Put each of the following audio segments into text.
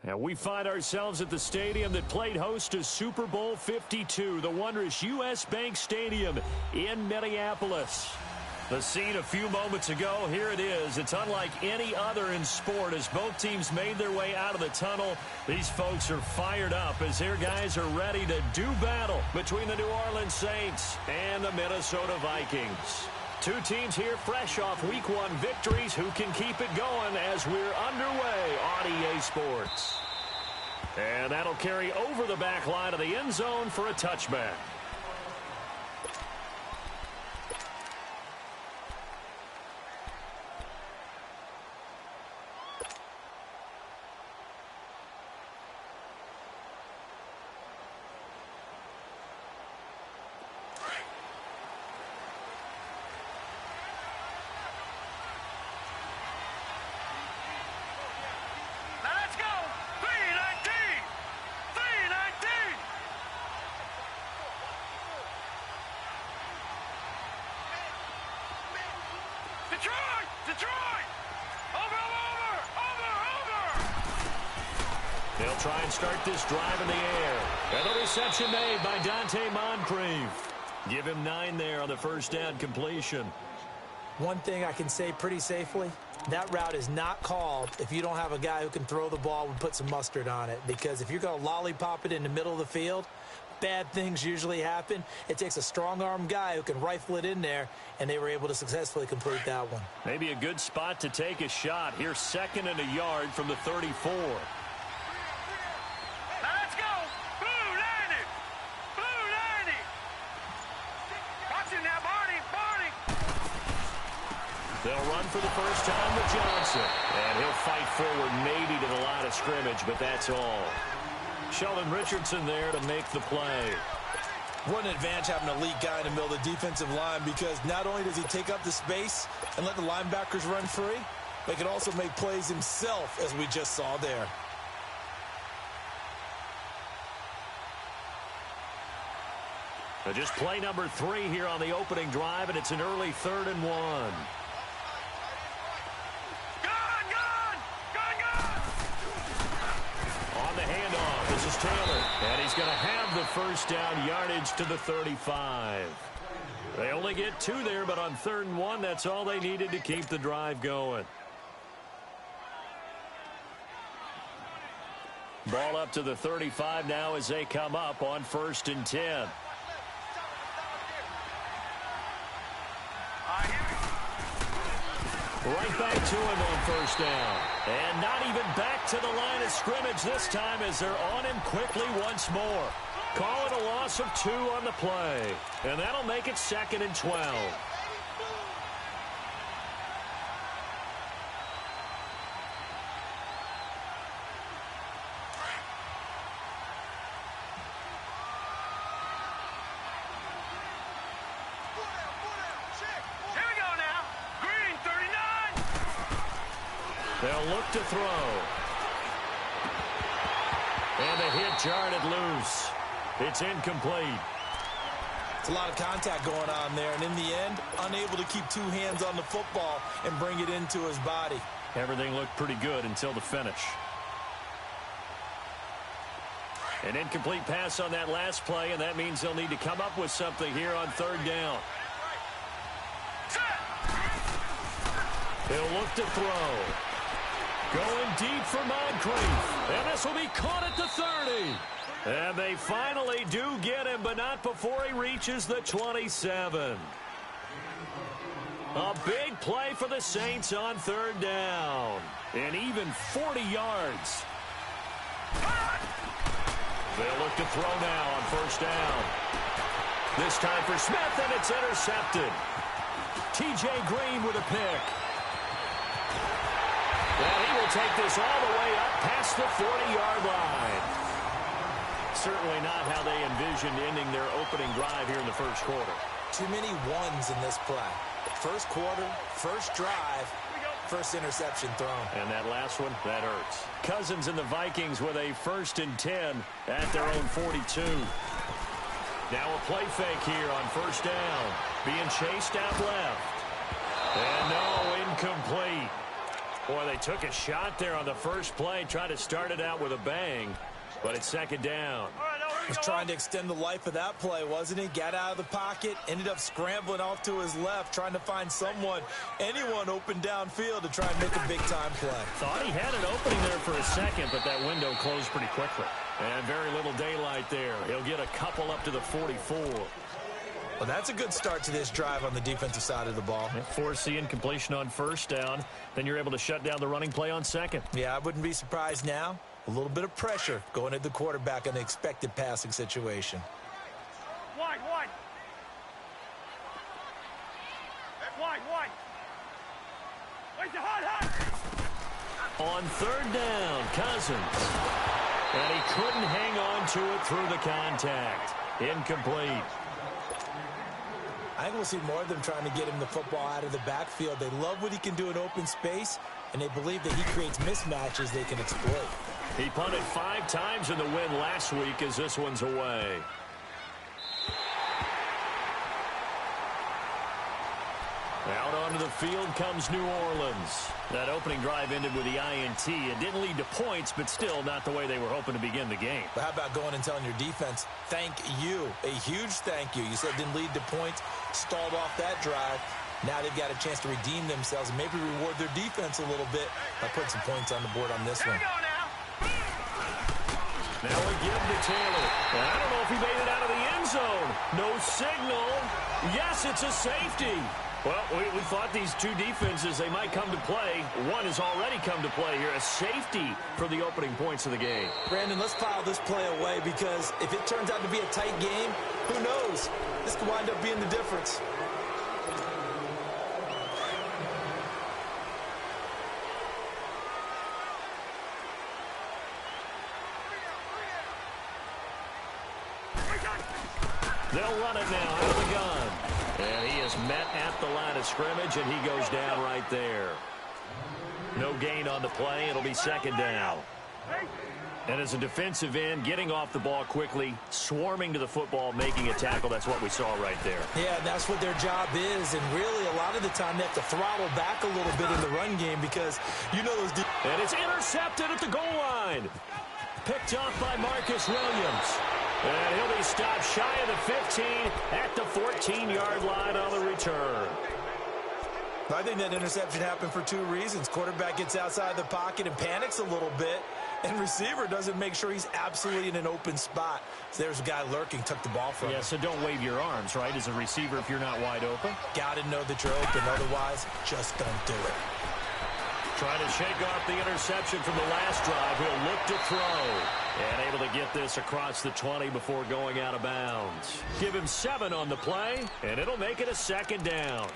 And we find ourselves at the stadium that played host to Super Bowl 52, the wondrous U.S. Bank Stadium in Minneapolis. The scene a few moments ago, here it is. It's unlike any other in sport as both teams made their way out of the tunnel. These folks are fired up as their guys are ready to do battle between the New Orleans Saints and the Minnesota Vikings. Two teams here fresh off Week 1 victories who can keep it going as we're underway on EA Sports. And that'll carry over the back line of the end zone for a touchback. They'll try and start this drive in the air. And the reception made by Dante Moncrief. Give him 9 there on the first down completion. One thing I can say pretty safely, that route is not called if you don't have a guy who can throw the ball and put some mustard on it. Because if you're going to lollipop it in the middle of the field, bad things usually happen. It takes a strong-arm guy who can rifle it in there, and they were able to successfully complete that one. Maybe a good spot to take a shot. Here's 2nd and a yard from the 34. They'll run for the first time with Johnson. And he'll fight forward maybe to the line of scrimmage, but that's all. Sheldon Richardson there to make the play. What an advantage having an elite guy in the middle of the defensive line, because not only does he take up the space and let the linebackers run free, but he can also make plays himself, as we just saw there. Just play number 3 here on the opening drive, and it's an early 3rd and 1. This is Taylor, and he's going to have the first down yardage to the 35. They only get 2 there, but on 3rd and 1, that's all they needed to keep the drive going. Ball up to the 35 now as they come up on 1st and 10. Right back to him on 1st down. And not even back to the line of scrimmage this time as they're on him quickly once more. Call it a loss of 2 on the play. And that'll make it 2nd and 12. They'll look to throw. And the hit jarred loose. It's incomplete. It's a lot of contact going on there, and in the end, unable to keep 2 hands on the football and bring it into his body. Everything looked pretty good until the finish. An incomplete pass on that last play, and that means they'll need to come up with something here on 3rd down. They'll look to throw. Going deep for Moncrief. And this will be caught at the 30. And they finally do get him, but not before he reaches the 27. A big play for the Saints on 3rd down. And even 40 yards. They'll look to throw now on 1st down. This time for Smith, and it's intercepted. T.J. Green with a pick. And he will take this all the way up past the 40-yard line. Certainly not how they envisioned ending their opening drive here in the first quarter. Too many ones in this play. First quarter, first drive, first interception thrown. And that last one, that hurts. Cousins and the Vikings with a 1st and 10 at their own 42. Now a play fake here on 1st down. Being chased out left. And no, incomplete. Boy, they took a shot there on the first play, tried to start it out with a bang, but it's second down. Was trying to extend the life of that play, wasn't he? Got out of the pocket, ended up scrambling off to his left, trying to find anyone open downfield to try and make a big-time play. Thought he had an opening there for a second, but that window closed pretty quickly. And very little daylight there. He'll get a couple up to the 44. Well, that's a good start to this drive on the defensive side of the ball. Force the incompletion on first down. Then you're able to shut down the running play on second. Yeah, I wouldn't be surprised now. A little bit of pressure going at the quarterback in the expected passing situation. Wide. Where's the hot? On third down, Cousins. And he couldn't hang on to it through the contact. Incomplete. I think we'll see more of them trying to get him the football out of the backfield. They love what he can do in open space, and they believe that he creates mismatches they can exploit. He punted 5 times in the win last week as this one's away. Out onto the field comes New Orleans. That opening drive ended with the INT. It didn't lead to points, but still not the way they were hoping to begin the game. But how about going and telling your defense, thank you, a huge thank you. You said it didn't lead to points, stalled off that drive. Now they've got a chance to redeem themselves and maybe reward their defense a little bit by putting some points on the board on this one. Now we give to Taylor. I don't know if he made it out of the end zone. No signal. Yes, it's a safety. Well, we thought these two defenses, they might come to play. One has already come to play here. A safety for the opening points of the game. Brandon, let's file this play away because if it turns out to be a tight game, who knows? This could wind up being the difference. They'll run it now out of the gun. And he is met at the line of scrimmage, and he goes down right there. No gain on the play. It'll be second down. And as a defensive end, getting off the ball quickly, swarming to the football, making a tackle, that's what we saw right there. Yeah, and that's what their job is. And really, a lot of the time, they have to throttle back a little bit in the run game because you know those... And it's intercepted at the goal line. Picked off by Marcus Williams. And he'll be stopped shy of the 15 at the 14-yard line on the return. I think that interception happened for 2 reasons. Quarterback gets outside the pocket and panics a little bit, and receiver doesn't make sure he's absolutely in an open spot. So there's a guy lurking, took the ball from him. Yeah, so don't wave your arms, right, as a receiver if you're not wide open. Got to know that you're open. Otherwise, just don't do it. Trying to shake off the interception from the last drive. He'll look to throw. And able to get this across the 20 before going out of bounds. Give him 7 on the play, and it'll make it a second down.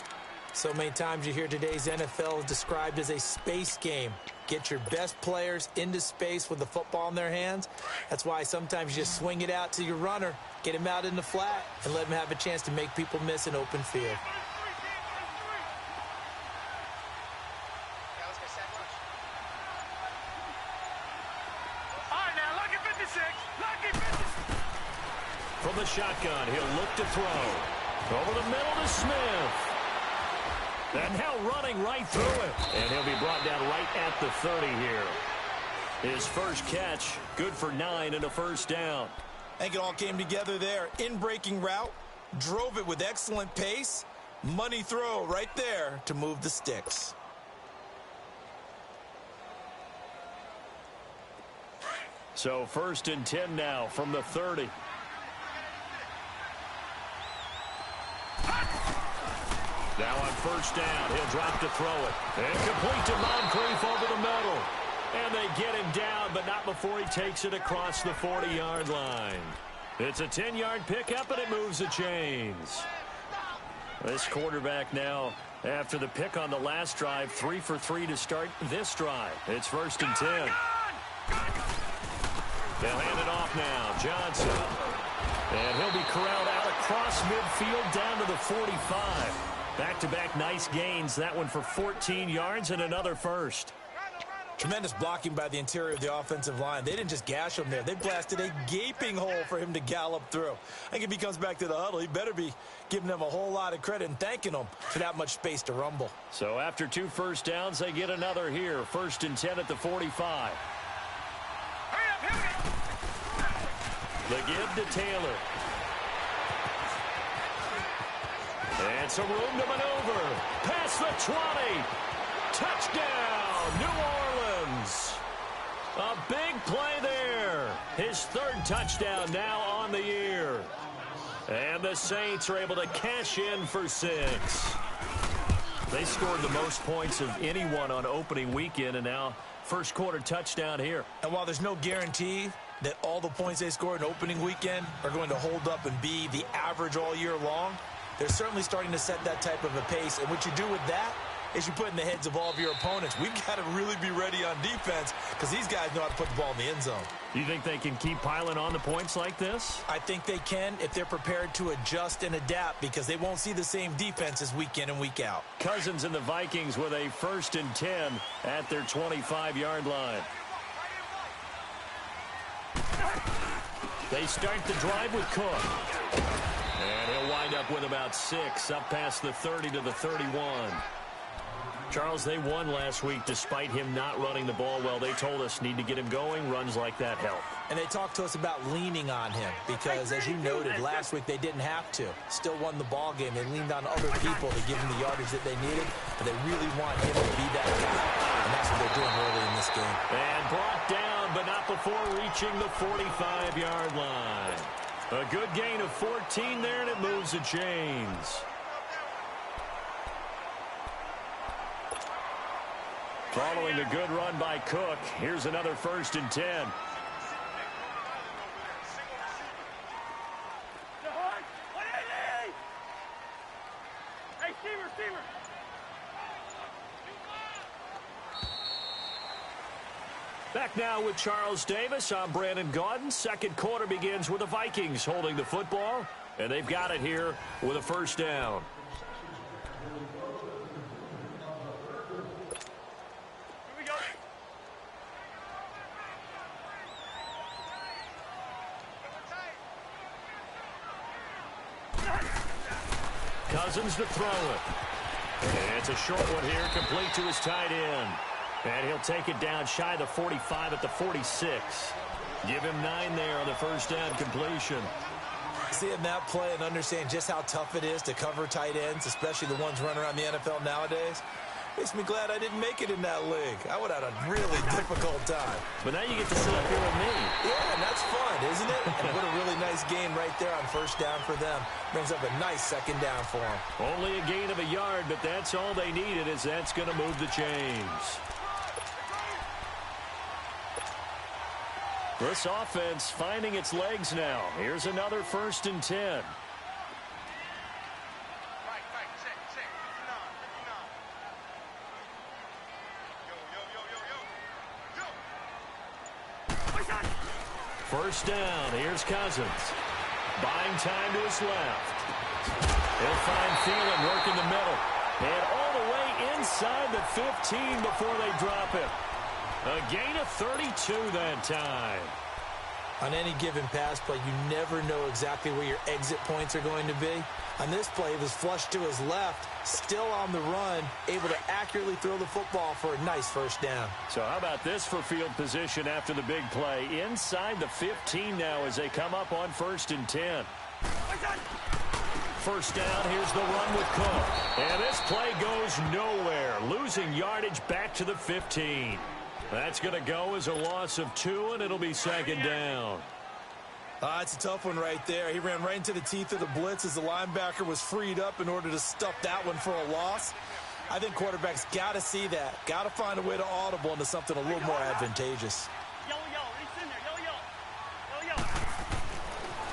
So many times you hear today's NFL described as a space game. Get your best players into space with the football in their hands. That's why sometimes you just swing it out to your runner, get him out in the flat, and let him have a chance to make people miss an open field. From the shotgun, he'll look to throw. Over the middle to Smith. And now running right through it. And he'll be brought down right at the 30 here. His first catch, good for 9 and a first down. I think it all came together there. In-breaking route, drove it with excellent pace. Money throw right there to move the sticks. So 1st and 10 now from the 30. Now on first down, he'll drop to throw it. And complete to Moncrief over the middle. And they get him down, but not before he takes it across the 40-yard line. It's a 10-yard pickup, and it moves the chains. This quarterback now, after the pick on the last drive, 3 for 3 to start this drive. It's 1st and 10. They'll hand it off now. Johnson. And he'll be corralled out across midfield down to the 45. Back-to-back nice gains. That one for 14 yards and another first. Tremendous blocking by the interior of the offensive line. They didn't just gash him there. They blasted a gaping hole for him to gallop through. I think if he comes back to the huddle, he better be giving them a whole lot of credit and thanking them for that much space to rumble. So after 2 first downs, they get another here. 1st and 10 at the 45. The give to Taylor. And some room to maneuver. Past the 20. Touchdown, New Orleans. A big play there. His 3rd touchdown now on the year. And the Saints are able to cash in for 6. They scored the most points of anyone on opening weekend, and now first quarter touchdown here. And while there's no guarantee that all the points they scored in opening weekend are going to hold up and be the average all year long, they're certainly starting to set that type of a pace. And what you do with that is you put in the heads of all of your opponents, we've got to really be ready on defense because these guys know how to put the ball in the end zone. You think they can keep piling on the points like this? I think they can if they're prepared to adjust and adapt because they won't see the same defenses week in and week out. Cousins and the Vikings with a 1st and 10 at their 25-yard line. They start the drive with Cook. And he'll wind up with about 6 up past the 30 to the 31. Charles, they won last week despite him not running the ball well. They told us need to get him going. Runs like that help. And they talked to us about leaning on him because, as you noted, last week they didn't have to. Still won the ball game. They leaned on other people to give them the yardage that they needed, but they really want him to be that guy. And that's what they're doing early in this game. And brought down, but not before reaching the 45-yard line. A good gain of 14 there, and it moves the chains. Following a good run by Cook, here's another 1st and 10. Hey, receiver. Back now with Charles Davis. I'm Brandon Gaudin. Second quarter begins with the Vikings holding the football, and they've got it here with a 1st down. Cousins to throw it. And it's a short one here, complete to his tight end. And he'll take it down shy of the 45 at the 46. Give him 9 there on the 1st down completion. Seeing that play and understand just how tough it is to cover tight ends, especially the ones running around the NFL nowadays, makes me glad I didn't make it in that league. I would have had a really difficult time. But now you get to sit up here with me. Yeah, and that's fun, isn't it? And what a really nice game right there on 1st down for them. Brings up a nice 2nd down for them. Only a gain of a yard, but that's all they needed, as that's going to move the chains. This offense finding its legs now. Here's another 1st and 10. First down, here's Cousins. Buying time to his left. He'll find Thielen working the middle. And all the way inside the 15 before they drop it. A gain of 32 that time. On any given pass play, you never know exactly where your exit points are going to be. On this play, it was flushed to his left, still on the run, able to accurately throw the football for a nice 1st down. So how about this for field position after the big play? Inside the 15 now as they come up on 1st and 10. First down, here's the run with Cook. And this play goes nowhere, losing yardage back to the 15. That's going to go as a loss of 2, and it'll be 2nd down. It's a tough one right there. He ran right into the teeth of the blitz as the linebacker was freed up in order to stuff that one for a loss. I think quarterbacks got to see that. Got to find a way to audible into something a little more advantageous.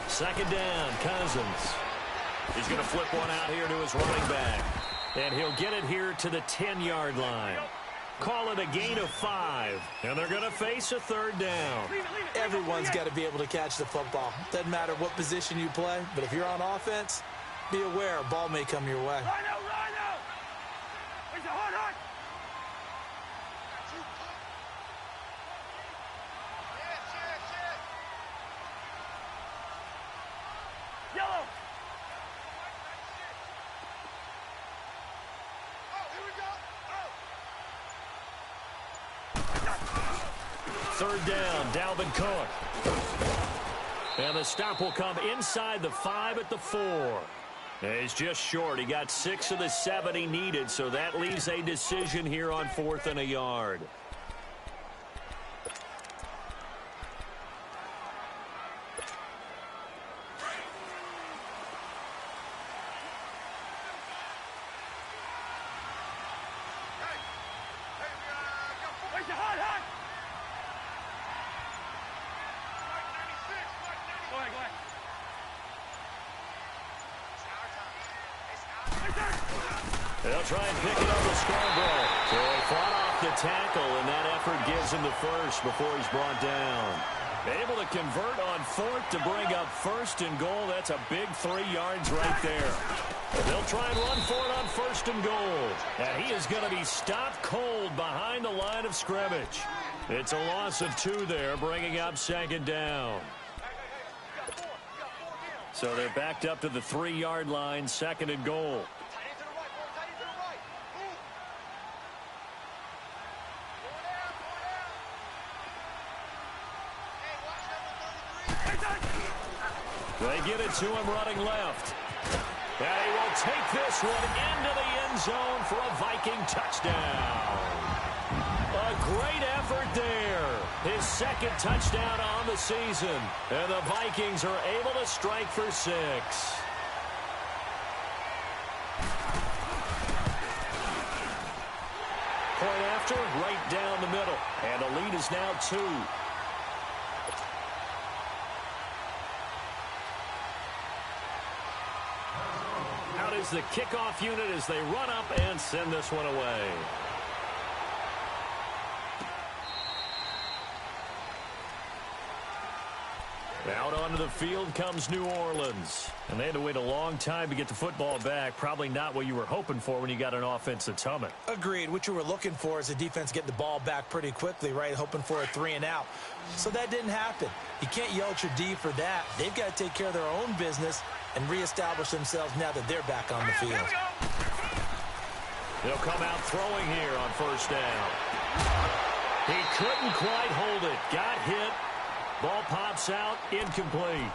Second down, Cousins. He's going to flip one out here to his running back. And he'll get it here to the 10-yard line. Call it a gain of 5. And they're going to face a 3rd down. Everyone's got to be able to catch the football. Doesn't matter what position you play, but if you're on offense, be aware a ball may come your way. third down, Dalvin Cook. And the stop will come inside the 5 at the 4. He's just short. He got 6 of the 7 he needed, so that leaves a decision here on 4th and a yard. They'll try and pick it up with Scarborough. So he fought off the tackle, and that effort gives him the first before he's brought down. Able to convert on 4th to bring up 1st and goal. That's a big 3 yards right there. They'll try and run for it on 1st and goal. And he is going to be stopped cold behind the line of scrimmage. It's a loss of 2 there, bringing up 2nd down. So they're backed up to the 3-yard line, 2nd and goal. They get it to him running left. And he will take this one into the end zone for a Viking touchdown. A great effort there. His 2nd touchdown on the season. And the Vikings are able to strike for 6. Point after, right down the middle. And the lead is now 2. Is the kickoff unit as they run up and send this one away. Out onto the field comes New Orleans. And they had to wait a long time to get the football back. Probably not what you were hoping for when you got an offense that's humming. Agreed. What you were looking for is the defense getting the ball back pretty quickly, right? Hoping for a 3 and out. So that didn't happen. You can't yell at your D for that. They've got to take care of their own business and reestablish themselves now that they're back on the field. They'll come out throwing here on 1st down. He couldn't quite hold it. Got hit. Ball pops out. Incomplete.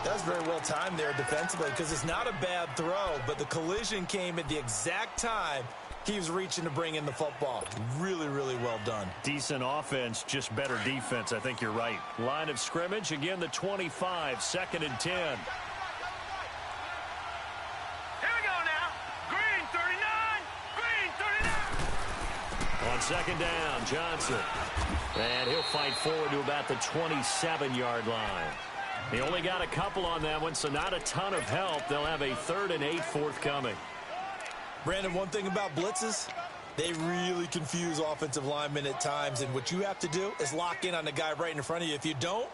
That was very well timed there defensively because it's not a bad throw, but the collision came at the exact time he was reaching to bring in the football. Really, really well done. Decent offense, just better defense. I think you're right. Line of scrimmage, again, the 25, 2nd and 10. Here we go now. Green 39. Green 39. On 2nd down, Johnson. And he'll fight forward to about the 27-yard line. He only got a couple on that one, so not a ton of help. They'll have a 3rd and 8 forthcoming. Brandon, one thing about blitzes, they really confuse offensive linemen at times, and what you have to do is lock in on the guy right in front of you. If you don't,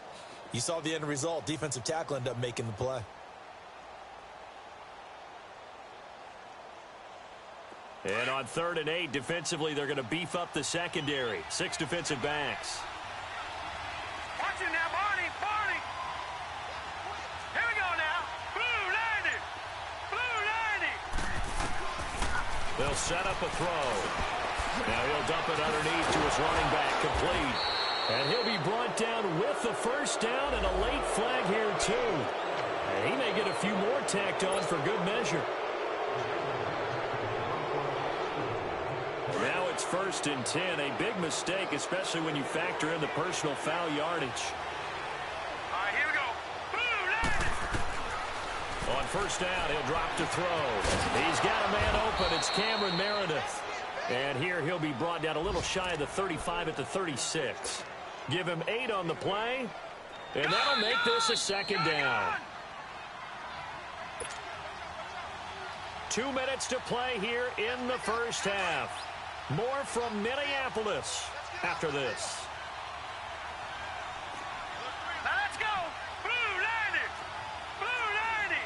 you saw the end result. Defensive tackle ended up making the play. And on 3rd and 8, defensively, they're going to beef up the secondary. 6 defensive backs. Watch it now, Barney. Barney. Here we go now. Blue 90. Blue 90. They'll set up a throw. Now he'll dump it underneath to his running back, complete. And he'll be brought down with the 1st down and a late flag here, too. And he may get a few more tacked on for good measure. Now it's 1st and 10. A big mistake, especially when you factor in the personal foul yardage. All right, here we go. Blue 90. On 1st down, he'll drop to throw. He's got a man open. It's Cameron Meredith. And here he'll be brought down a little shy of the 35 at the 36. Give him 8 on the play. And that'll make this a 2nd down. 2 minutes to play here in the first half. More from Minneapolis after this. Now let's go. Blue 90. Blue 90.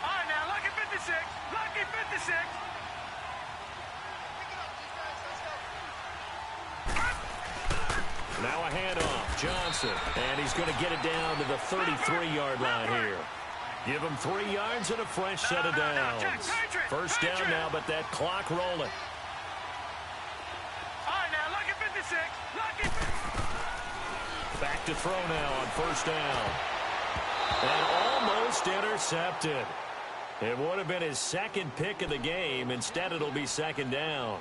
All right, now, lucky 56. Lucky 56. Now a handoff. Johnson. And he's going to get it down to the 33-yard line here. Give him 3 yards and a fresh set of downs. 1st down now, but that clock rolling. All right, now, lucky 56. look to throw now on first down. And almost intercepted. It would have been his second pick of the game. Instead, it'll be second down.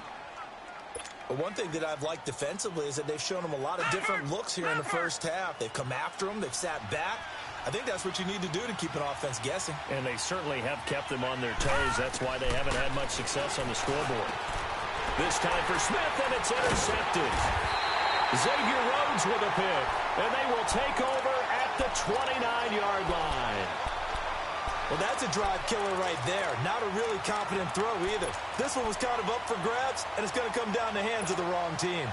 But one thing that I've liked defensively is that they've shown him a lot of different looks here in the first half. They've come after him. They've sat back. I think that's what you need to do to keep an offense guessing. And they certainly have kept them on their toes. That's why they haven't had much success on the scoreboard. This time for Smith, and it's intercepted. Xavier Rhodes with a pick, and they will take over at the 29-yard line. Well, that's a drive killer right there. Not a really confident throw either. This one was kind of up for grabs, and it's going to come down the hands of the wrong team.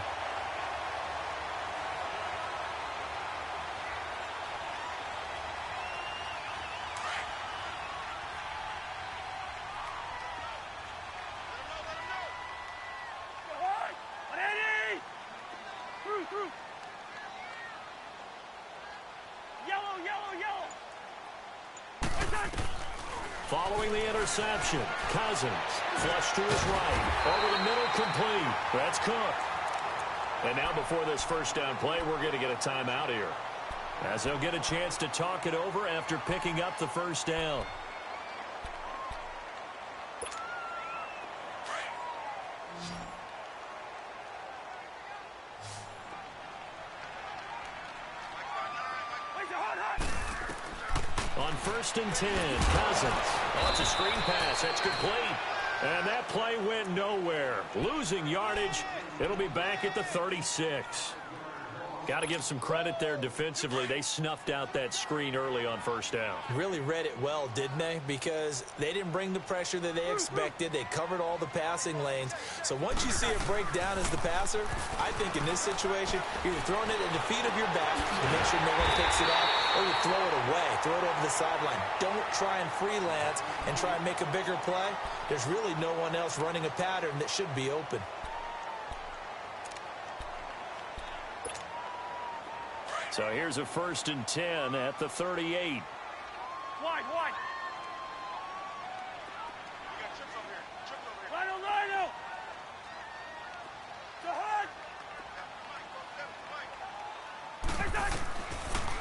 Following the interception, Cousins flush to his right, over the middle, complete. That's Cook. And now before this first down play, we're going to get a timeout here, as they'll get a chance to talk it over after picking up the first down. On 1st and 10, Cousins. Oh, it's a screen pass. That's complete. And that play went nowhere. Losing yardage. It'll be back at the 36. Got to give some credit there defensively. They snuffed out that screen early on first down. Really read it well, didn't they? Because they didn't bring the pressure that they expected. They covered all the passing lanes. So once you see it break down as the passer, I think in this situation, you're throwing it at the feet of your back to make sure no one picks it up, or you throw it away, throw it over the sideline. Don't try and freelance and try and make a bigger play. There's really no one else running a pattern that should be open. So here's a 1st and 10 at the 38. Wide. Lionel.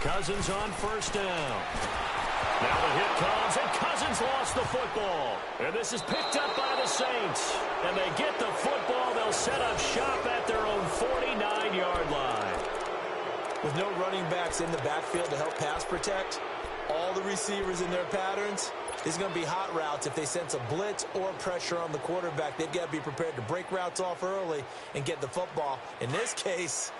Cousins on first down. Now the hit comes, and Cousins lost the football. And this is picked up by the Saints. And they get the football. They'll set up shop at their own 49-yard line. With no running backs in the backfield to help pass protect, all the receivers in their patterns, there's going to be hot routes. If they sense a blitz or pressure on the quarterback, they've got to be prepared to break routes off early and get the football. In this case,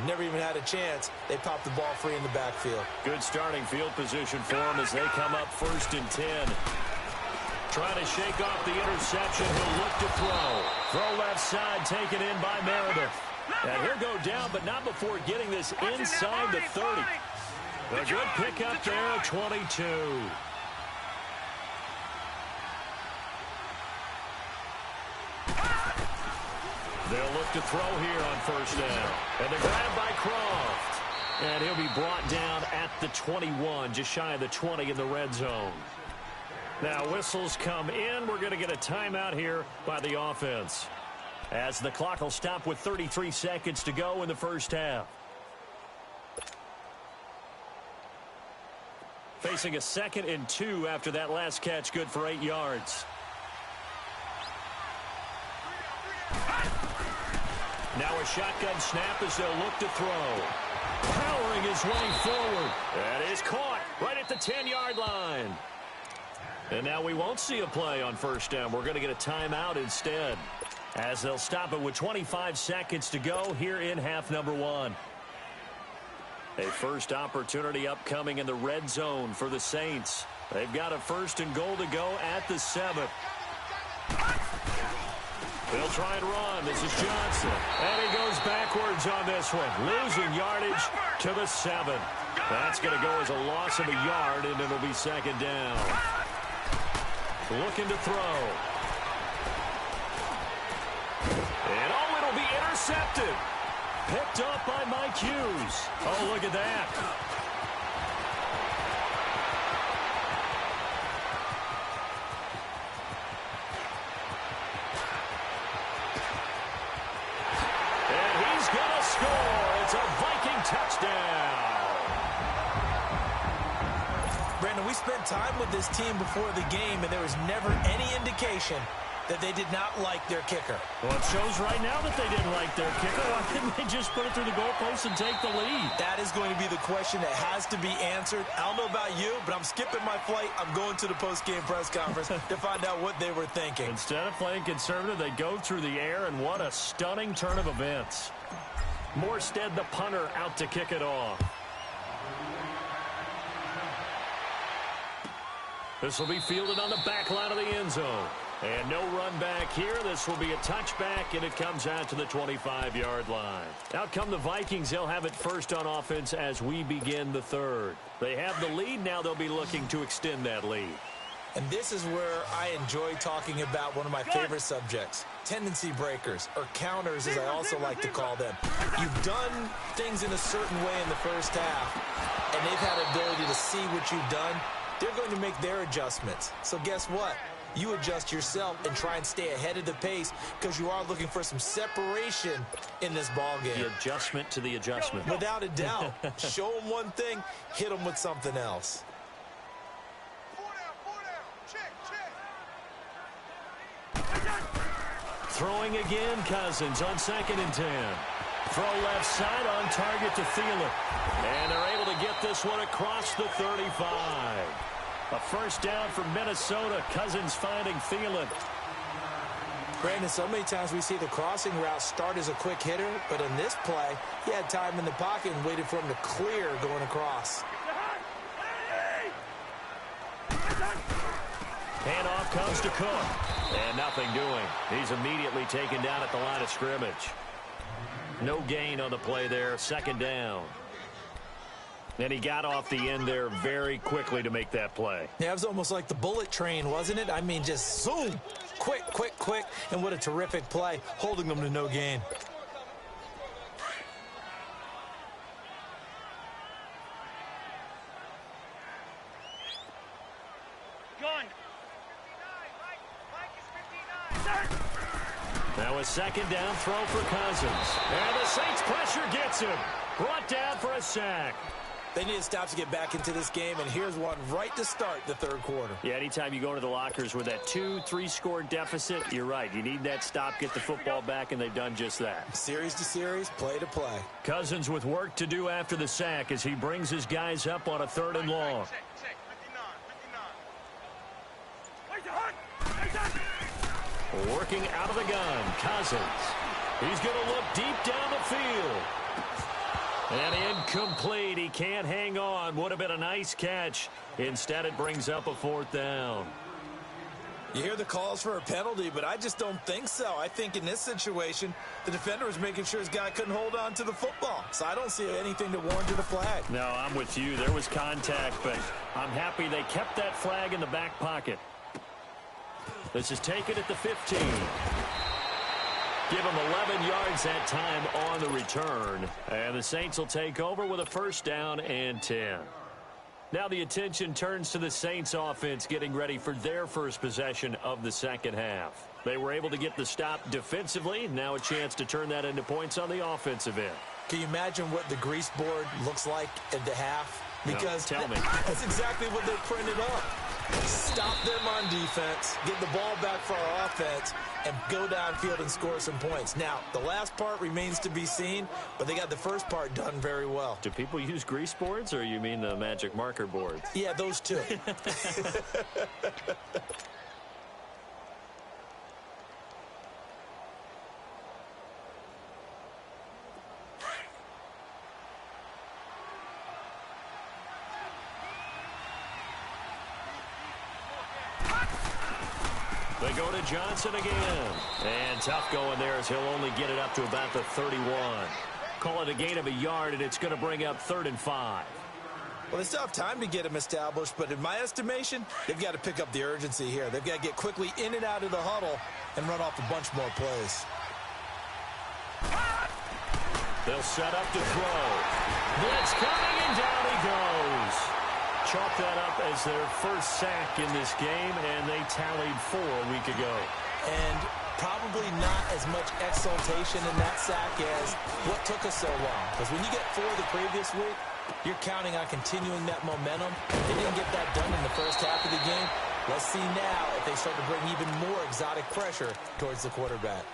never even had a chance. They popped the ball free in the backfield. Good starting field position for them as they come up 1st and 10. Trying to shake off the interception. He'll look to throw. Throw left side, taken in by Meredith. And he'll go down, but not before getting this inside the 30. A good pickup there at 22. They'll look to throw here on first down. And the grab by Croft. And he'll be brought down at the 21, just shy of the 20 in the red zone. Now whistles come in. We're going to get a timeout here by the offense, as the clock will stop with 33 seconds to go in the first half. Facing a 2nd and 2 after that last catch, good for 8 yards. Now a shotgun snap as they'll look to throw. Powering his way forward. That is caught right at the 10-yard line. And now we won't see a play on first down. We're going to get a timeout instead, as they'll stop it with 25 seconds to go here in half number 1. A first opportunity upcoming in the red zone for the Saints. They've got a 1st and goal to go at the 7. They'll try and run. This is Johnson. And he goes backwards on this one, losing yardage to the 7. That's going to go as a loss of a yard, and it'll be 2nd down. Looking to throw. And it'll be intercepted. Picked up by Mike Hughes. Oh, look at that. And he's going to score. It's a Vikings Viking touchdown. Brandon, we spent time with this team before the game, and there was never any indication that they did not like their kicker. Well, it shows right now that they didn't like their kicker. Why didn't they just put it through the goalpost and take the lead? That is going to be the question that has to be answered. I don't know about you, but I'm skipping my flight. I'm going to the post-game press conference to find out what they were thinking. Instead of playing conservative, they go through the air, and what a stunning turn of events. Morstead, the punter, out to kick it off. This will be fielded on the back line of the end zone. And no run back here. This will be a touchback, and it comes out to the 25-yard line. Out come the Vikings. They'll have it first on offense as we begin the third. They have the lead. Now they'll be looking to extend that lead. And this is where I enjoy talking about one of my favorite subjects, tendency breakers, or counters as I also like to call them. You've done things in a certain way in the first half, and they've had the ability to see what you've done. They're going to make their adjustments. So guess what? You adjust yourself and try and stay ahead of the pace because you are looking for some separation in this ball game. The adjustment to the adjustment. Without a doubt. Show them one thing, hit them with something else. Throwing again, Cousins on 2nd and 10. Throw left side on target to Thielen. And they're able to get this one across the 35. A first down for Minnesota. Cousins finding Thielen. Brandon, so many times we see the crossing route start as a quick hitter, but in this play, he had time in the pocket and waited for him to clear going across. Handoff comes to Cook. And nothing doing. He's immediately taken down at the line of scrimmage. No gain on the play there. 2nd down. And he got off the end there very quickly to make that play. Yeah, it was almost like the bullet train, wasn't it? I mean, just zoom. Quick, quick, quick. And what a terrific play, holding them to no gain. Now a 2nd down throw for Cousins. And the Saints pressure gets him. Brought down for a sack. They need to stop to get back into this game, and here's one right to start the third quarter. Yeah, anytime you go into the lockers with that 2-3 score deficit, you're right. You need that stop, get the football back, and they've done just that. Series to series, play to play. Cousins with work to do after the sack as he brings his guys up on a 3rd and long. Working out of the gun, Cousins. He's going to look deep down the field. And incomplete. He can't hang on. Would have been a nice catch. Instead, it brings up a 4th down. You hear the calls for a penalty, but I just don't think so. I think in this situation, the defender was making sure his guy couldn't hold on to the football. So I don't see anything to warrant a flag. No, I'm with you. There was contact, but I'm happy they kept that flag in the back pocket. This is taken at the 15. Give him 11 yards that time on the return. And the Saints will take over with a 1st down and 10. Now the attention turns to the Saints offense getting ready for their first possession of the 2nd half. They were able to get the stop defensively. Now a chance to turn that into points on the offensive end. Can you imagine what the grease board looks like at the half? Because no, tell me. That's exactly what they printed up. Stop them on defense, get the ball back for our offense, and go downfield and score some points. Now, the last part remains to be seen, but they got the first part done very well. Do people use grease boards, or you mean the magic marker boards? Yeah, those two. They go to Johnson again. And tough going there as he'll only get it up to about the 31. Call it a gain of a yard, and it's going to bring up 3rd and 5. Well, they still have time to get him established, but in my estimation, they've got to pick up the urgency here. They've got to get quickly in and out of the huddle and run off a bunch more plays. They'll set up to throw. Blitz coming, and down he goes. Chalk that up as their first sack in this game, and they tallied 4 a week ago. And Probably not as much exultation in that sack as what took us so long. Because when you get 4 the previous week, you're counting on continuing that momentum. They didn't get that done in the first half of the game. Let's see now if they start to bring even more exotic pressure towards the quarterback.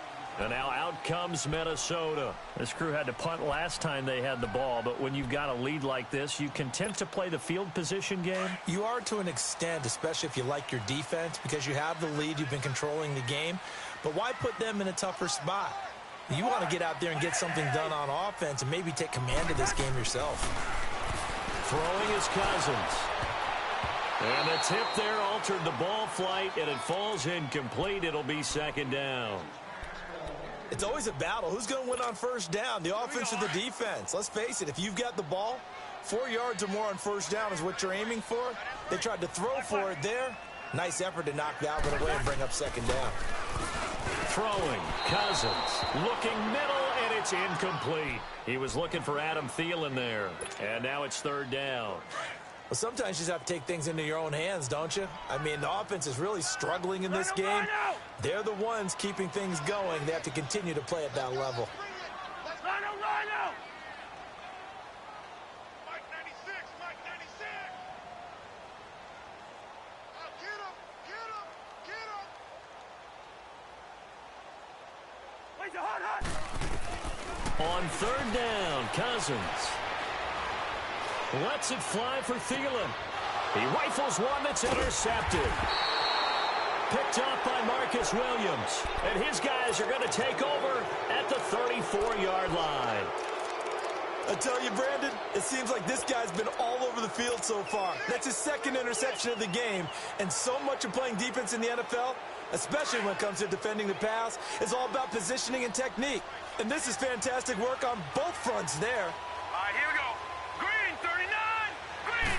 And now out comes Minnesota. This crew had to punt last time they had the ball, but when you've got a lead like this, you content to play the field position game? You are to an extent, especially if you like your defense, because you have the lead, you've been controlling the game. But why put them in a tougher spot? You want to get out there and get something done on offense and maybe take command of this game yourself. Throwing is Cousins. And the tip there altered the ball flight, and it falls incomplete. It'll be second down. It's always a battle. Who's going to win on first down, the offense or the defense? Let's face it, if you've got the ball, 4 yards or more on first down is what you're aiming for. They tried to throw for it there. Nice effort to knock that one away and bring up second down. Throwing, Cousins, looking middle, and it's incomplete. He was looking for Adam Thielen there, and now it's third down. Well, sometimes you just have to take things into your own hands, don't you? I mean, the offense is really struggling in this game. They're the ones keeping things going. They have to continue to play at that level. Mike 96, Mike 96. Oh, get him, get him, get him. Where's the hot? On third down, Cousins lets it fly for Thielen. He rifles one that's intercepted. Picked up by Marcus Williams. And his guys are going to take over at the 34-yard line. I tell you, Brandon, it seems like this guy's been all over the field so far. That's his second interception of the game. And so much of playing defense in the NFL, especially when it comes to defending the pass, is all about positioning and technique. And this is fantastic work on both fronts there. All right, here we go. Green, 39, green.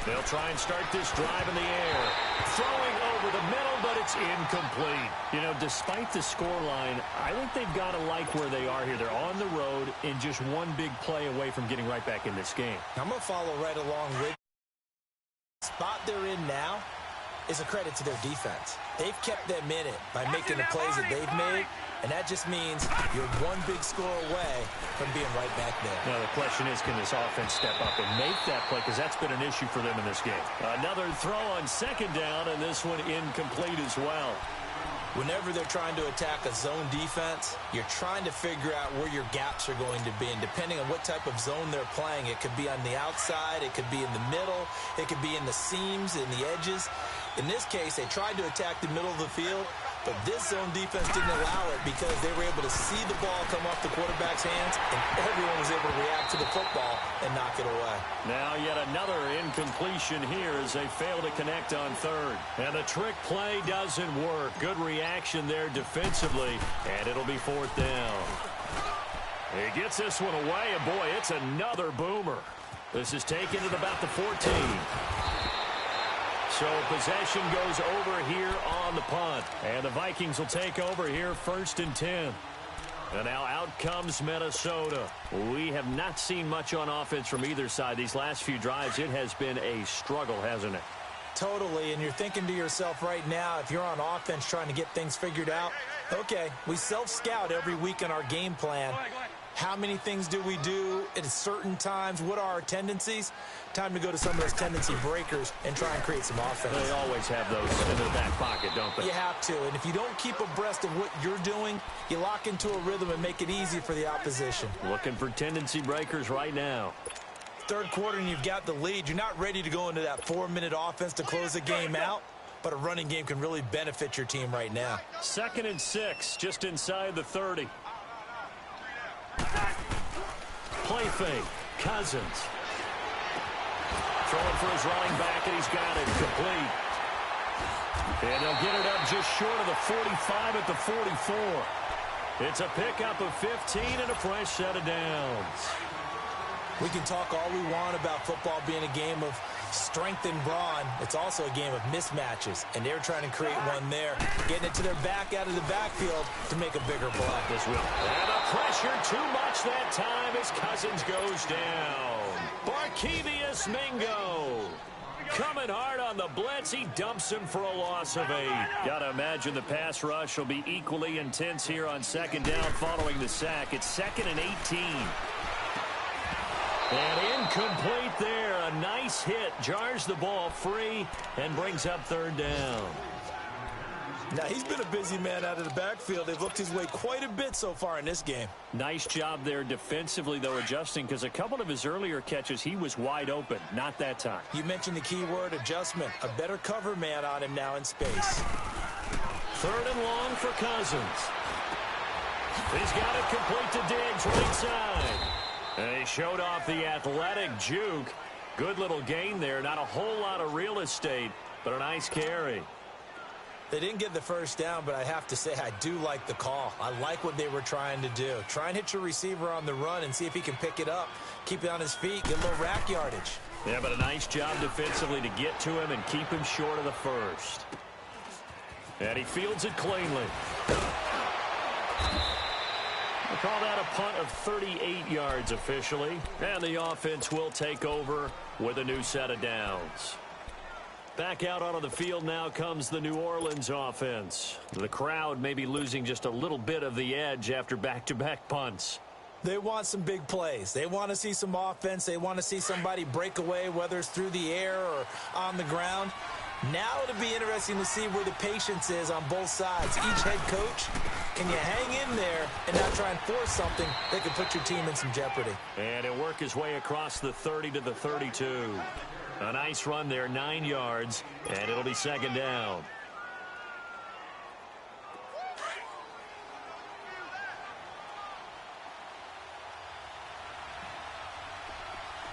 They'll try and start this drive in the air. Throwing over the middle, but it's incomplete. You know, despite the scoreline, I think they've got to like where they are here. They're on the road and just one big play away from getting right back in this game. I'm going to follow right along with the spot they're in now is a credit to their defense. They've kept them in it by making the plays that they've made, and that just means you're one big score away from being right back there. Now, the question is, can this offense step up and make that play? Because that's been an issue for them in this game. Another throw on second down, and this one incomplete as well. Whenever they're trying to attack a zone defense, you're trying to figure out where your gaps are going to be. And depending on what type of zone they're playing, it could be on the outside, it could be in the middle, it could be in the seams, in the edges. In this case, they tried to attack the middle of the field, but this zone defense didn't allow it because they were able to see the ball come off the quarterback's hands, and everyone was able to react to the football and knock it away. Now yet another incompletion here as they fail to connect on third. And the trick play doesn't work. Good reaction there defensively, and it'll be fourth down. He gets this one away, and boy, it's another boomer. This is taken at about the 14. So possession goes over here on the punt. And the Vikings will take over here first and 10. And now out comes Minnesota. We have not seen much on offense from either side. These last few drives, it has been a struggle, hasn't it? Totally, and you're thinking to yourself right now, if you're on offense trying to get things figured out, okay, we self-scout every week in our game plan. How many things do we do at certain times? What are our tendencies? Time to go to some of those tendency breakers and try and create some offense. They always have those in their back pocket, don't they? You have to, and if you don't keep abreast of what you're doing, you lock into a rhythm and make it easy for the opposition. Looking for tendency breakers right now. Third quarter and you've got the lead. You're not ready to go into that 4-minute offense to close the game out, but a running game can really benefit your team right now. 2nd and 6, just inside the 30. Play fake. Cousins. Throwing for his running back, and he's got it complete. And they'll get it up just short of the 45 at the 44. It's a pickup of 15 and a fresh set of downs. We can talk all we want about football being a game of strength and brawn. It's also a game of mismatches, and they're trying to create one there, getting it to their back out of the backfield to make a bigger play. This will. And the pressure too much that time as Cousins goes down. Barkevius Mingo. Coming hard on the blitz. He dumps him for a loss of 8. Got to imagine the pass rush will be equally intense here on second down following the sack. It's 2nd and 18. And incomplete there. A nice hit. Jars the ball free and brings up 3rd down. Now, he's been a busy man out of the backfield. They've looked his way quite a bit so far in this game. Nice job there defensively, though, adjusting, because a couple of his earlier catches, he was wide open. Not that time. You mentioned the key word, adjustment. A better cover man on him now in space. 3rd and long for Cousins. He's got it complete to Diggs, right side. And he showed off the athletic juke. Good little gain there. Not a whole lot of real estate, but a nice carry. They didn't get the first down, but I have to say I do like the call. I like what they were trying to do. Try and hit your receiver on the run and see if he can pick it up. Keep it on his feet, get a little rack yardage. Yeah, but a nice job defensively to get to him and keep him short of the first. And he fields it cleanly. We'll call that a punt of 38 yards officially. And the offense will take over with a new set of downs. Back out onto the field now comes the New Orleans offense. The crowd may be losing just a little bit of the edge after back-to-back punts. They want some big plays. They want to see some offense. They want to see somebody break away, whether it's through the air or on the ground. Now it'll be interesting to see where the patience is on both sides. Each head coach, can you hang in there and not try and force something that could put your team in some jeopardy? And he'll work his way across the 30 to the 32. A nice run there, 9 yards, and it'll be 2nd down.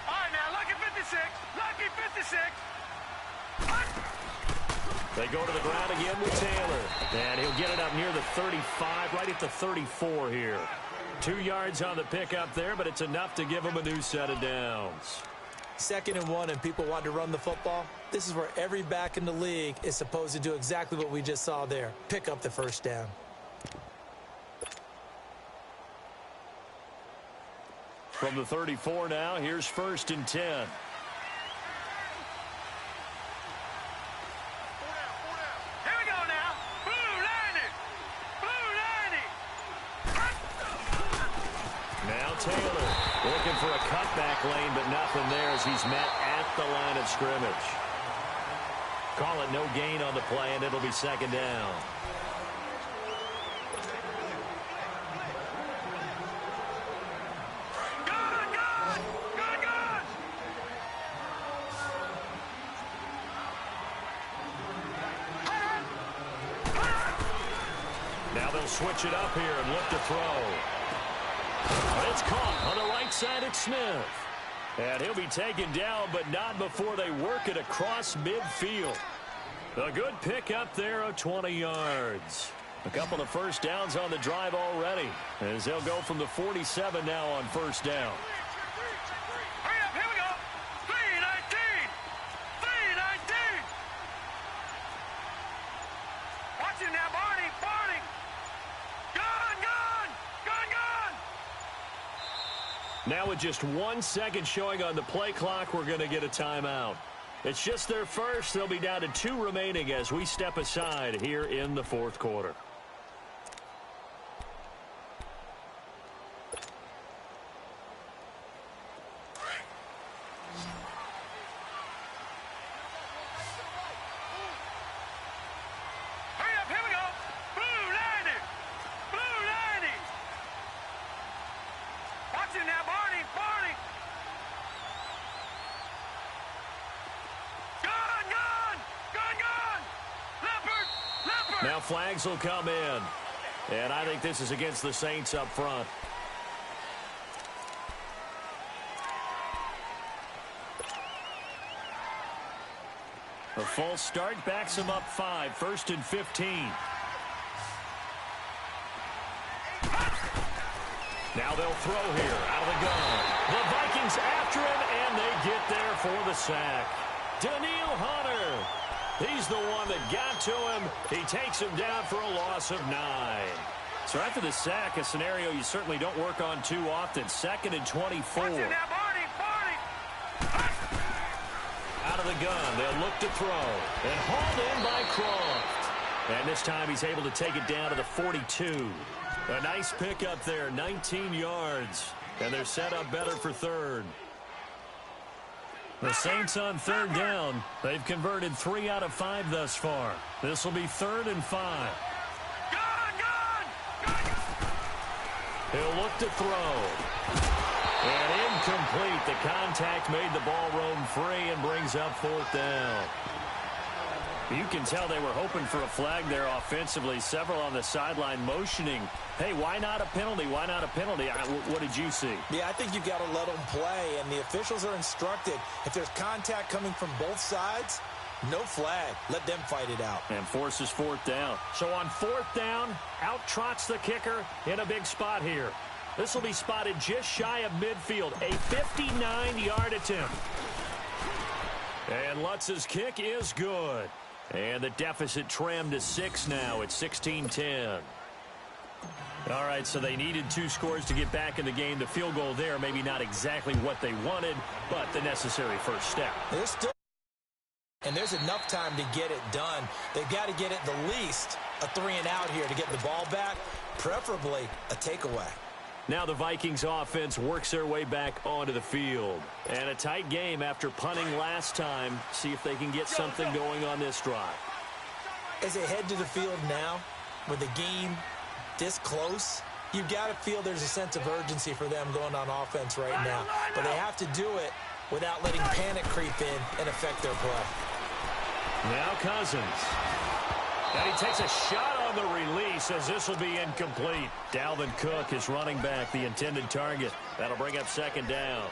All right, now, lucky 56. Lucky 56. They go to the ground again with Taylor. And he'll get it up near the 35, right at the 34 here. 2 yards on the pickup there, but it's enough to give him a new set of downs. 2nd and 1 and people want to run the football. This is where every back in the league is supposed to do exactly what we just saw there. Pick up the first down. From the 34 now, here's 1st and 10. Here we go now. Blue lining. Blue lining. Now Taylor looking for a cutback lane, but nothing there as he's met at the line of scrimmage. Call it no gain on the play, and it'll be 2nd down. Now they'll switch it up here and look to throw. It's caught on the right side at Smith. And he'll be taken down, but not before they work it across midfield. A good pick up there of 20 yards. A couple of first downs on the drive already, as they'll go from the 47 now on 1st down. Hurry up, here we go. 319. 319. Watch him now, Barney. Barney. Gone, gone. Gone, gone. Now with just 1 second showing on the play clock, we're going to get a timeout. It's just their first. They'll be down to 2 remaining as we step aside here in the 4th quarter. Hurry up, here we go. Blue lining. Blue lining. Watch him now, Barney. Barney. Gone, gone. Gone, gone. Leopard. Leopard. Now flags will come in. And I think this is against the Saints up front. A false start backs him up 5. 1st and 15. Now they'll throw here out of the gun. The Vikings after him, and they get there for the sack. Daniil Hunter. He's the one that got to him. He takes him down for a loss of 9. So after the sack, a scenario you certainly don't work on too often. 2nd and 24. Watch him now, Barney. Barney. Out Out of the gun, they'll look to throw. And hauled in by Croft. And this time he's able to take it down to the 42. A nice pickup there, 19 yards. And they're set up better for third. The Saints on third down. They've converted 3 out of 5 thus far. This will be 3rd and 5. He'll look to throw. And incomplete. The contact made the ball roam free and brings up 4th down. You can tell they were hoping for a flag there offensively. Several on the sideline motioning. Hey, why not a penalty? Why not a penalty? What did you see? Yeah, I think you've got to let them play, and the officials are instructed. If there's contact coming from both sides, no flag. Let them fight it out. And forces 4th down. So on 4th down, out trots the kicker in a big spot here. This will be spotted just shy of midfield. A 59-yard attempt. And Lutz's kick is good. And the deficit trimmed to 6 now. It's 16-10. All right, so they needed 2 scores to get back in the game. The field goal there, maybe not exactly what they wanted, but the necessary first step. And there's enough time to get it done. They've got to get it the least a 3 and out here to get the ball back, preferably a takeaway. Now the Vikings offense works their way back onto the field. And a tight game after punting last time. See if they can get something going on this drive. As they head to the field now, with the game this close, you've got to feel there's a sense of urgency for them going on offense right now. But they have to do it without letting panic creep in and affect their play. Now Cousins. And he takes a shot on the release as this will be incomplete. Dalvin Cook is running back, the intended target. That'll bring up 2nd down.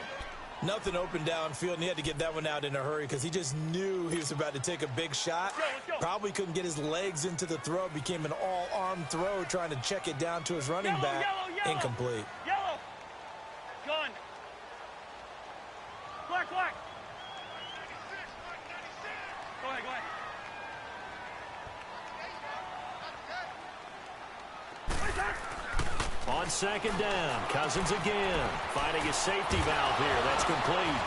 Nothing open downfield, and he had to get that one out in a hurry because he just knew he was about to take a big shot. Probably couldn't get his legs into the throw. Became an all-arm throw trying to check it down to his running back. Incomplete. Yellow. Gun. Black. Go ahead. On 2nd down, Cousins again, finding his safety valve here. That's complete.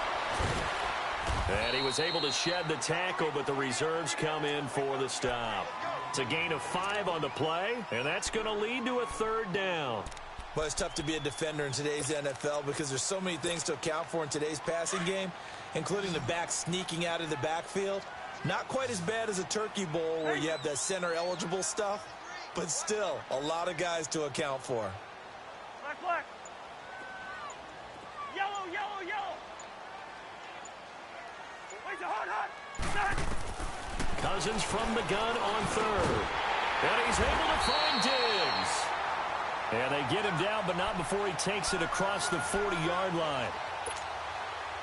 And he was able to shed the tackle, but the reserves come in for the stop. It's a gain of 5 on the play, and that's going to lead to a 3rd down. But it's tough to be a defender in today's NFL because there's so many things to account for in today's passing game, including the back sneaking out of the backfield. Not quite as bad as a turkey bowl where you have that center-eligible stuff, but still a lot of guys to account for. Black. Yellow. Wait, hot. Cousins from the gun on 3rd. And he's able to find Diggs. And they get him down, but not before he takes it across the 40-yard line.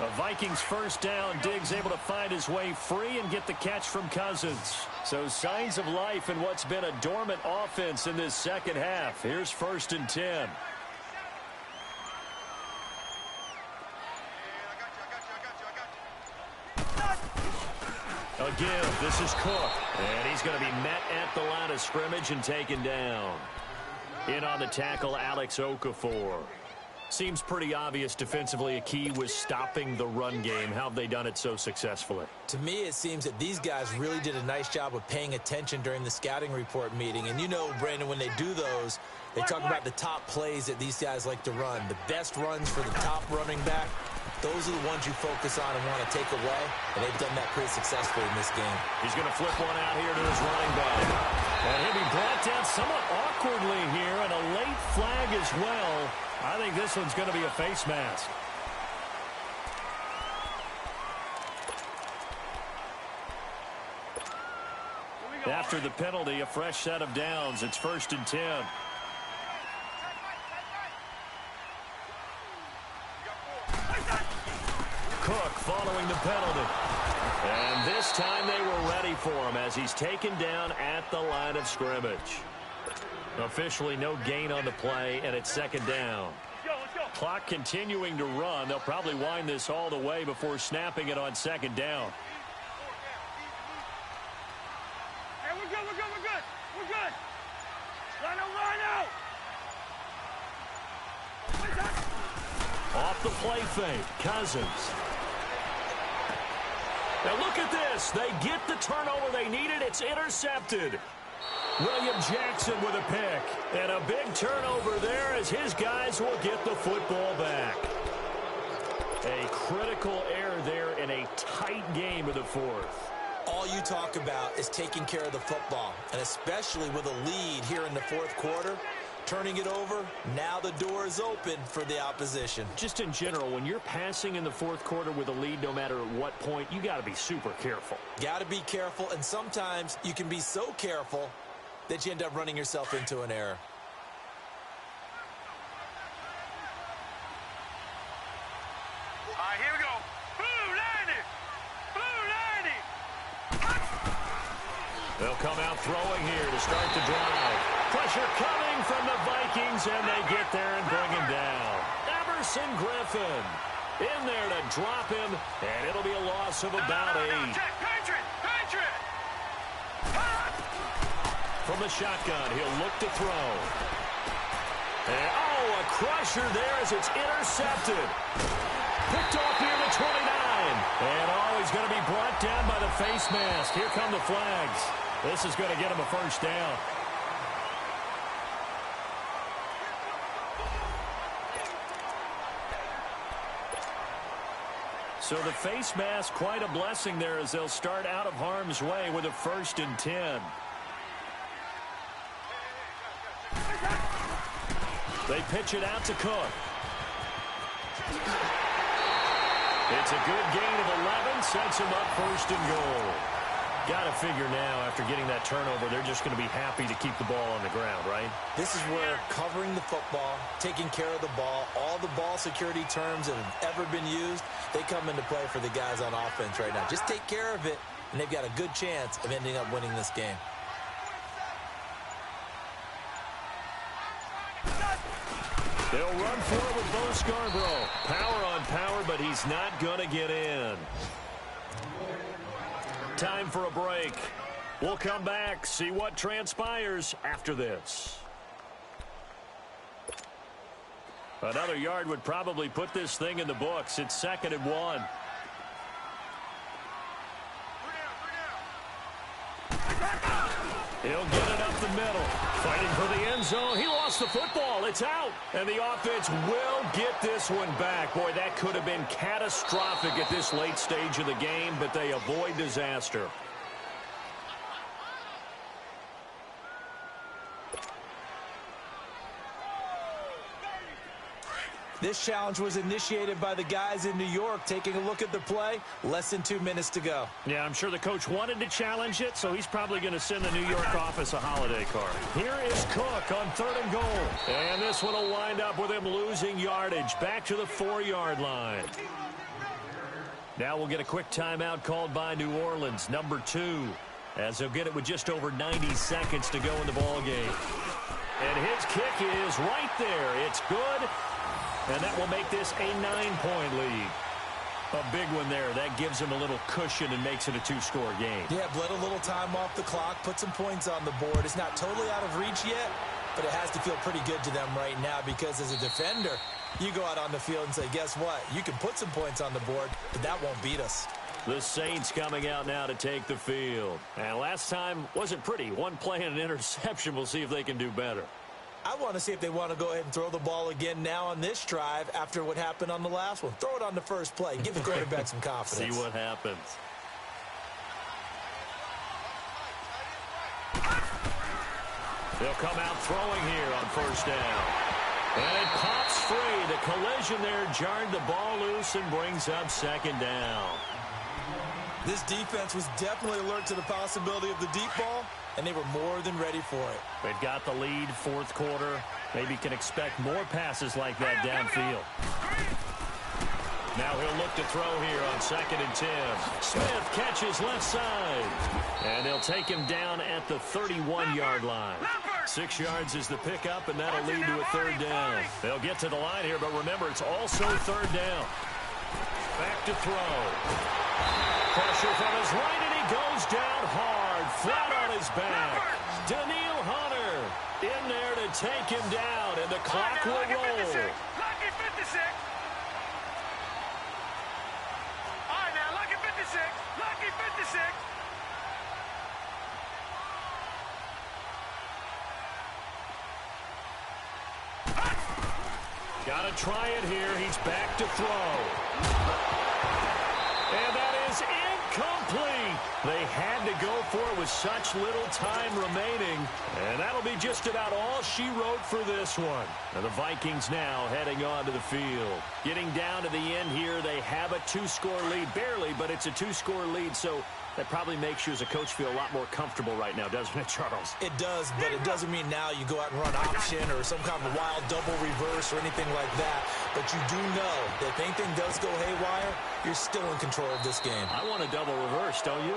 A Vikings 1st down. Diggs able to find his way free and get the catch from Cousins. So signs of life in what's been a dormant offense in this second half. Here's 1st and 10. Again, this is Cook. And he's going to be met at the line of scrimmage and taken down. In on the tackle, Alex Okafor. Seems pretty obvious defensively a key was stopping the run game. How have they done it so successfully? To me, it seems that these guys really did a nice job of paying attention during the scouting report meeting. And you know, Brandon, when they do those, they talk about the top plays that these guys like to run. The best runs for the top running back, those are the ones you focus on and want to take away. And they've done that pretty successfully in this game. He's going to flip one out here to his running back. And he'll be brought down somewhat awkwardly here, and a late flag as well. I think this one's going to be a face mask. After the penalty, a fresh set of downs. It's 1st and 10. Cook following the penalty. And this time they were ready for him as he's taken down at the line of scrimmage. Officially no gain on the play, and it's 2nd down. Clock continuing to run. They'll probably wind this all the way before snapping it on 2nd down. Hey, we're good. Line out. Off the play fake, Cousins. And look at this. They get the turnover they needed. It's intercepted. William Jackson with a pick. And a big turnover there as his guys will get the football back. A critical error there in a tight game of the fourth. All you talk about is taking care of the football, and especially with a lead here in the fourth quarter, turning it over, now the door is open for the opposition. Just in general, when you're passing in the fourth quarter with a lead, no matter at what point, you got to be super careful. Got to be careful, and sometimes you can be so careful that you end up running yourself into an error. All right, here we go. Blue 90. Blue 90. They'll come out throwing here to start the drive. Pressure coming from the Vikings, and they get there and bring him down. Everson Griffin in there to drop him, and it'll be a loss of about 8. Patriot. From the shotgun, he'll look to throw. And, oh, a crusher there as it's intercepted. Picked off here to 29. And, oh, he's going to be brought down by the face mask. Here come the flags. This is going to get him a first down. So the face mask, quite a blessing there as they'll start out of harm's way with a 1st and 10. They pitch it out to Cook. It's a good gain of 11, sets him up 1st and goal. Got to figure now, after getting that turnover, they're just going to be happy to keep the ball on the ground, right? This is where covering the football, taking care of the ball, all the ball security terms that have ever been used, they come into play for the guys on offense right now. Just take care of it, and they've got a good chance of ending up winning this game. They'll run for it with Bo Scarborough. Power on power, but he's not going to get in. Time for a break. We'll come back, see what transpires after this. Another yard would probably put this thing in the books. It's 2nd and 1. He'll get it up the middle. Fighting for the end zone. He lost the football. It's out. And the offense will get this one back. Boy, that could have been catastrophic at this late stage of the game, but they avoid disaster. This challenge was initiated by the guys in New York. Taking a look at the play, less than 2 minutes to go. Yeah, I'm sure the coach wanted to challenge it, so he's probably going to send the New York office a holiday card. Here is Cook on 3rd and goal. And this one will wind up with him losing yardage. Back to the 4-yard line. Now we'll get a quick timeout called by New Orleans, number 2, as they'll get it with just over 90 seconds to go in the ball game. And his kick is right there. It's good. And that will make this a 9-point lead. A big one there. That gives him a little cushion and makes it a 2-score game. Yeah, bled a little time off the clock, put some points on the board. It's not totally out of reach yet, but it has to feel pretty good to them right now because as a defender, you go out on the field and say, guess what? You can put some points on the board, but that won't beat us. The Saints coming out now to take the field. And last time wasn't pretty. One play and an interception. We'll see if they can do better. I want to see if they want to go ahead and throw the ball again now on this drive after what happened on the last one. Throw it on the first play. Give the quarterback some confidence. See what happens. They'll come out throwing here on 1st down. And it pops free. The collision there jarred the ball loose and brings up 2nd down. This defense was definitely alert to the possibility of the deep ball, and they were more than ready for it. They've got the lead, 4th quarter. Maybe can expect more passes like that downfield. Now he'll look to throw here on 2nd and 10. Smith catches left side. And they'll take him down at the 31-yard line. 6 yards is the pickup, and that'll lead to a 3rd down. They'll get to the line here, but remember, it's also 3rd down. Back to throw. Pressure from his right, and he goes down hard, flat on his back. Daniil Hunter in there to take him down, and the clock will roll. Lucky 56. All right, now, lucky 56. Lucky Got to try it here. He's back to throw. And that is incomplete. They had to go for it with such little time remaining. And that'll be just about all she wrote for this one. And the Vikings now heading onto the field. Getting down to the end here, they have a 2-score lead. Barely, but it's a 2-score lead, so that probably makes you as a coach feel a lot more comfortable right now, doesn't it, Charles? It does, but it doesn't mean now you go out and run option or some kind of wild double reverse or anything like that. But you do know that if anything does go haywire, you're still in control of this game. I want a double reverse, don't you?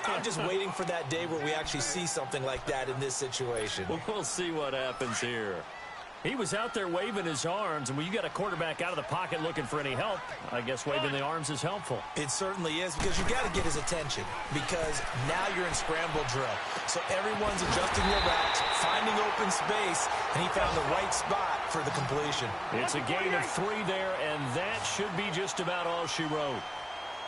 I'm just waiting for that day where we actually see something like that in this situation. We'll see what happens here. He was out there waving his arms, and when you got a quarterback out of the pocket looking for any help, I guess waving the arms is helpful. It certainly is, because you got to get his attention, because now you're in scramble drill. So everyone's adjusting their routes, finding open space, and he found the right spot for the completion. It's a gain of 3 there, and that should be just about all she wrote.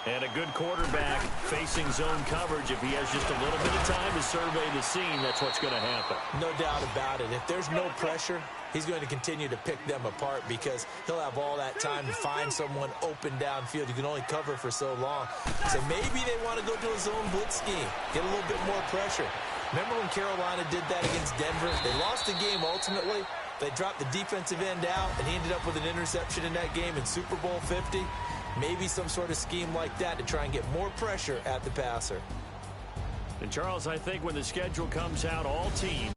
And a good quarterback facing zone coverage. If he has just a little bit of time to survey the scene, that's what's going to happen. No doubt about it. If there's no pressure, he's going to continue to pick them apart because he'll have all that time to find someone open downfield. You can only cover for so long. So maybe they want to go to a zone blitz scheme, get a little bit more pressure. Remember when Carolina did that against Denver? They lost the game ultimately. They dropped the defensive end out, and he ended up with an interception in that game in Super Bowl 50. Maybe some sort of scheme like that to try and get more pressure at the passer. And, Charles, I think when the schedule comes out, all teams